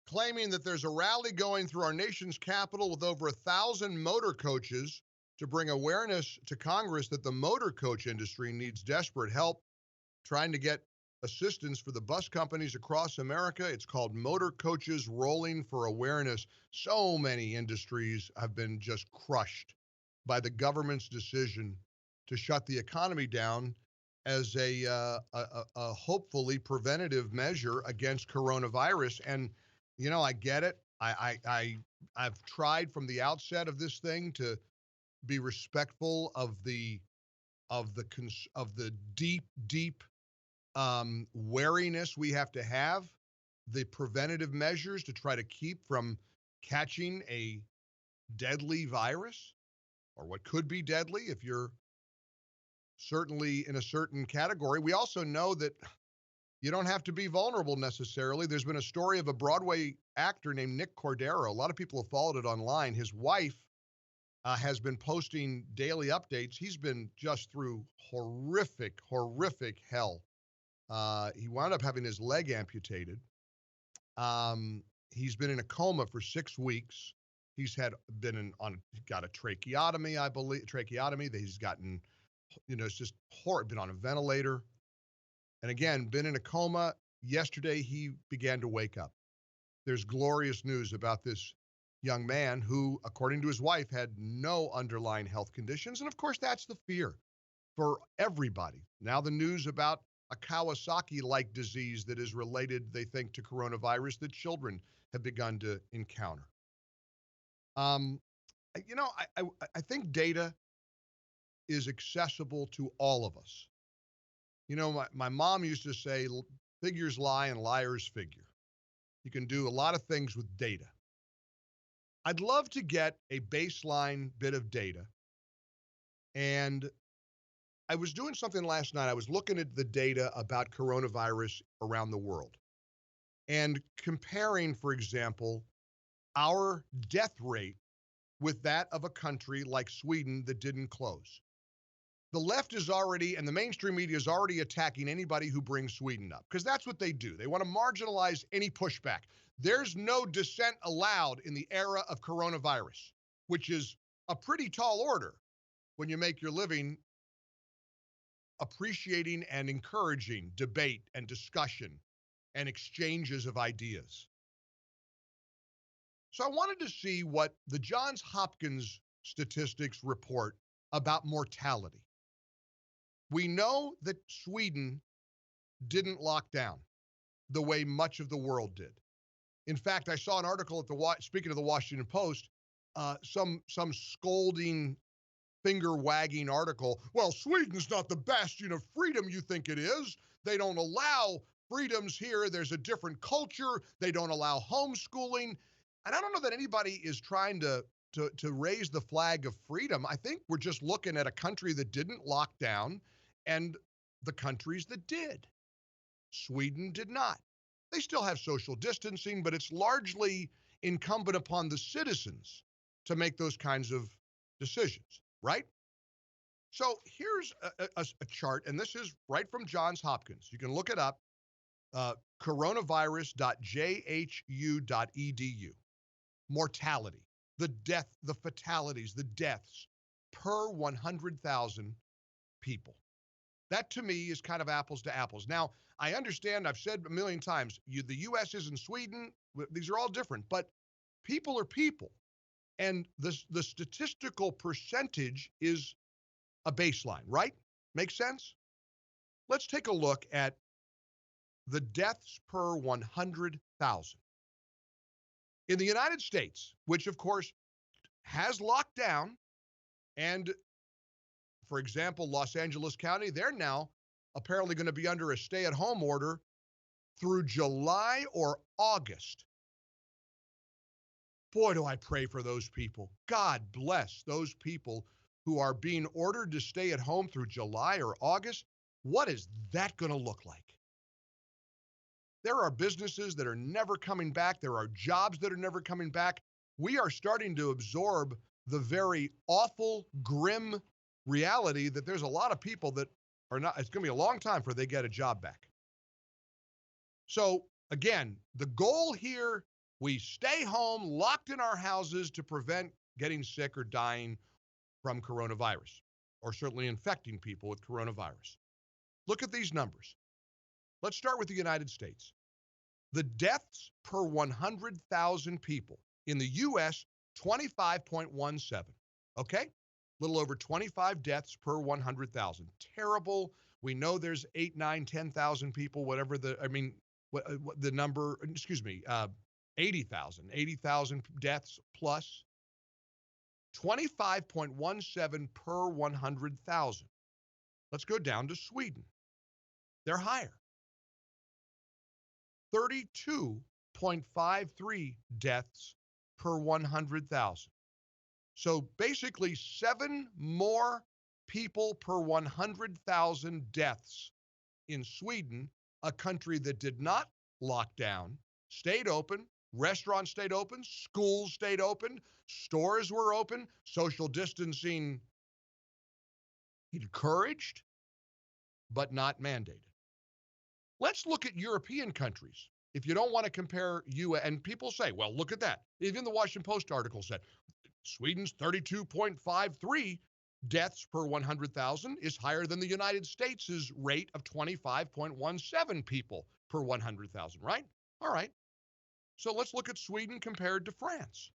claiming that there's a rally going through our nation's capital with over 1,000 motor coaches to bring awareness to Congress that the motor coach industry needs desperate help trying to get assistance for the bus companies across America. It's called Motor Coaches Rolling for Awareness. So many industries have been just crushed by the government's decision to shut the economy down as a hopefully preventative measure against coronavirus. And I get it. I've tried from the outset of this thing to be respectful of the deep wariness we have to have, the preventative measures to try to keep from catching a deadly virus, or what could be deadly if you're certainly in a certain category. We also know that you don't have to be vulnerable necessarily. There's been a story of a Broadway actor named Nick Cordero. A lot of people have followed it online. His wife has been posting daily updates. He's been just through horrific hell. He wound up having his leg amputated. He's been in a coma for 6 weeks. He's got a tracheotomy, I believe, that he's gotten, it's just horrible, been on a ventilator. And again, been in a coma. Yesterday, he began to wake up. There's glorious news about this young man who, according to his wife, had no underlying health conditions. And of course, that's the fear for everybody. Now the news about a Kawasaki-like disease that is related, they think, to coronavirus that children have begun to encounter. I think data is accessible to all of us. My mom used to say, figures lie and liars figure. You can do a lot of things with data. I'd love to get a baseline bit of data. And I was doing something last night. I was looking at the data about coronavirus around the world and comparing, for example, our death rate with that of a country like Sweden that didn't close. The left is already, and the mainstream media is already attacking anybody who brings Sweden up, because that's what they do. They want to marginalize any pushback. There's no dissent allowed in the era of coronavirus, which is a pretty tall order when you make your living appreciating and encouraging debate and discussion and exchanges of ideas. So I wanted to see what the Johns Hopkins statistics report about mortality. We know that Sweden didn't lock down the way much of the world did. In fact, I saw an article speaking of the Washington Post, some scolding, finger-wagging article. Well, Sweden's not the bastion of freedom you think it is. They don't allow freedoms here. There's a different culture. They don't allow homeschooling. And I don't know that anybody is trying to raise the flag of freedom. I think we're just looking at a country that didn't lock down and the countries that did. Sweden did not. They still have social distancing, but it's largely incumbent upon the citizens to make those kinds of decisions, right? So here's a chart, and this is right from Johns Hopkins. You can look it up, coronavirus.jhu.edu. Mortality, the fatalities, the deaths per 100,000 people. That, to me, is kind of apples to apples. Now, I understand, I've said a million times, the U.S. isn't Sweden. These are all different, but people are people. And the statistical percentage is a baseline, right? Makes sense? Let's take a look at the deaths per 100,000. In the United States, which, of course, has locked down, and for example, Los Angeles County, they're now apparently going to be under a stay-at-home order through July or August. Boy, do I pray for those people. God bless those people who are being ordered to stay at home through July or August. What is that going to look like? There are businesses that are never coming back. There are jobs that are never coming back. We are starting to absorb the very awful, grim reality that there's a lot of people that are not, it's going to be a long time before they get a job back. So again, the goal here We stay home, locked in our houses to prevent getting sick or dying from coronavirus, or certainly infecting people with coronavirus. Look at these numbers. Let's start with the United States. The deaths per 100,000 people in the U.S., 25.17. Okay? A little over 25 deaths per 100,000. Terrible. We know there's 8, 9, 10,000 people, whatever the, I mean, what the number, 80,000 deaths plus. 25.17 per 100,000. Let's go down to Sweden. They're higher. 32.53 deaths per 100,000. So basically 7 more people per 100,000 deaths in Sweden, a country that did not lock down, stayed open, restaurants stayed open, schools stayed open, stores were open, social distancing encouraged, but not mandated. Let's look at European countries. If you don't want to compare and people say, well, look at that. Even the Washington Post article said Sweden's 32.53 deaths per 100,000 is higher than the United States' rate of 25.17 people per 100,000, right? All right. So let's look at Sweden compared to France.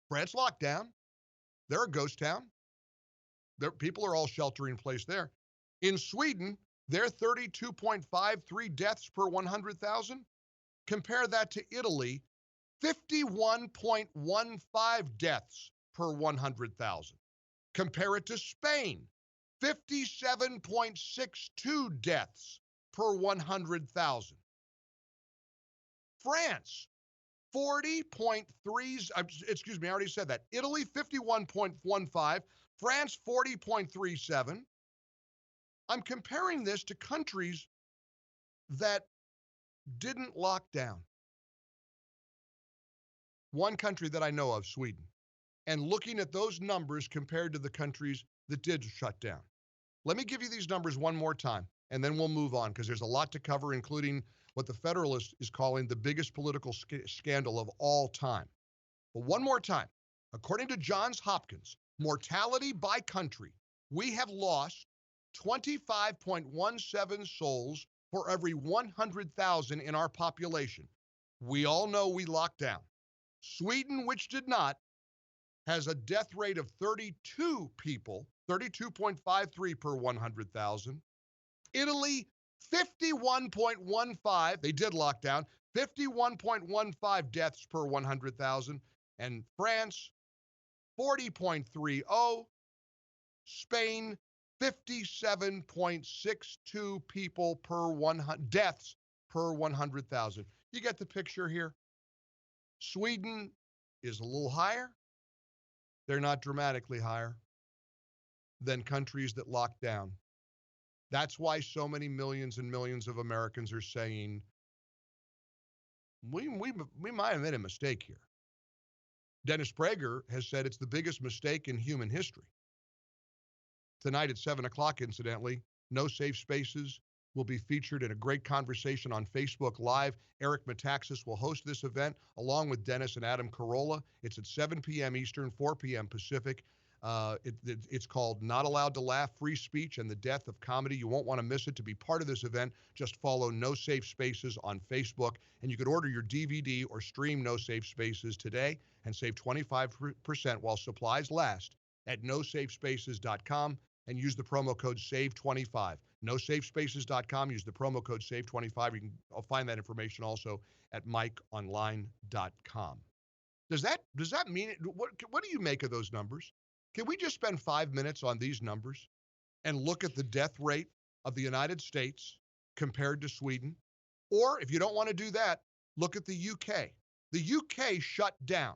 France locked down. They're a ghost town. People are all sheltering in place there. In Sweden, they're 32.53 deaths per 100,000. Compare that to Italy, 51.15 deaths per 100,000. Compare it to Spain, 57.62 deaths per 100,000. France, 40.3, excuse me, I already said that. Italy, 51.15, France, 40.37. I'm comparing this to countries that didn't lock down. One country that I know of, Sweden, and looking at those numbers compared to the countries that did shut down. Let me give you these numbers one more time, and then we'll move on because there's a lot to cover, including what the Federalist is calling the biggest political scandal of all time. But one more time, according to Johns Hopkins, mortality by country, we have lost 25.17 souls for every 100,000 in our population. We all know we locked down. Sweden, which did not, has a death rate of 32 people, 32.53 per 100,000. Italy, 51.15, they did lock down, 51.15 deaths per 100,000. And France, 40.30. Spain, 57.62 people per 100 deaths per 100,000. You get the picture here? Sweden is a little higher. They're not dramatically higher than countries that lock down. That's why so many millions and millions of Americans are saying, we might have made a mistake here. Dennis Prager has said it's the biggest mistake in human history. Tonight at 7 o'clock, incidentally, No Safe Spaces will be featured in a great conversation on Facebook Live. Eric Metaxas will host this event along with Dennis and Adam Carolla. It's at 7 p.m. Eastern, 4 p.m. Pacific. It's called Not Allowed to Laugh, Free Speech and the Death of Comedy. You won't want to miss it. To be part of this event, just follow No Safe Spaces on Facebook, and you could order your DVD or stream No Safe Spaces today and save 25% while supplies last at nosafespaces.com and use the promo code SAVE25. NoSafeSpaces.com. Use the promo code SAVE25. You can find that information also at MikeOnline.com. Does that mean, what do you make of those numbers? Can we just spend 5 minutes on these numbers and look at the death rate of the United States compared to Sweden? Or if you don't want to do that, look at the UK. The UK shut down.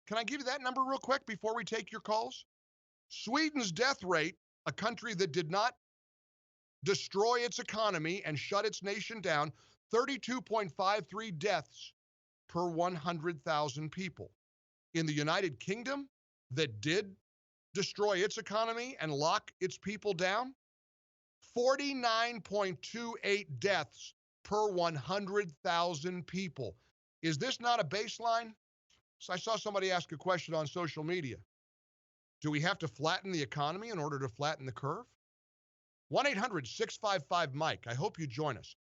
Can I give you that number real quick before we take your calls? Sweden's death rate, a country that did not destroy its economy and shut its nation down, 32.53 deaths per 100,000 people. In the United Kingdom, that did destroy its economy and lock its people down, 49.28 deaths per 100,000 people. Is this not a baseline? So I saw somebody ask a question on social media. Do we have to flatten the economy in order to flatten the curve? 1-800-655-MIKE. I hope you join us.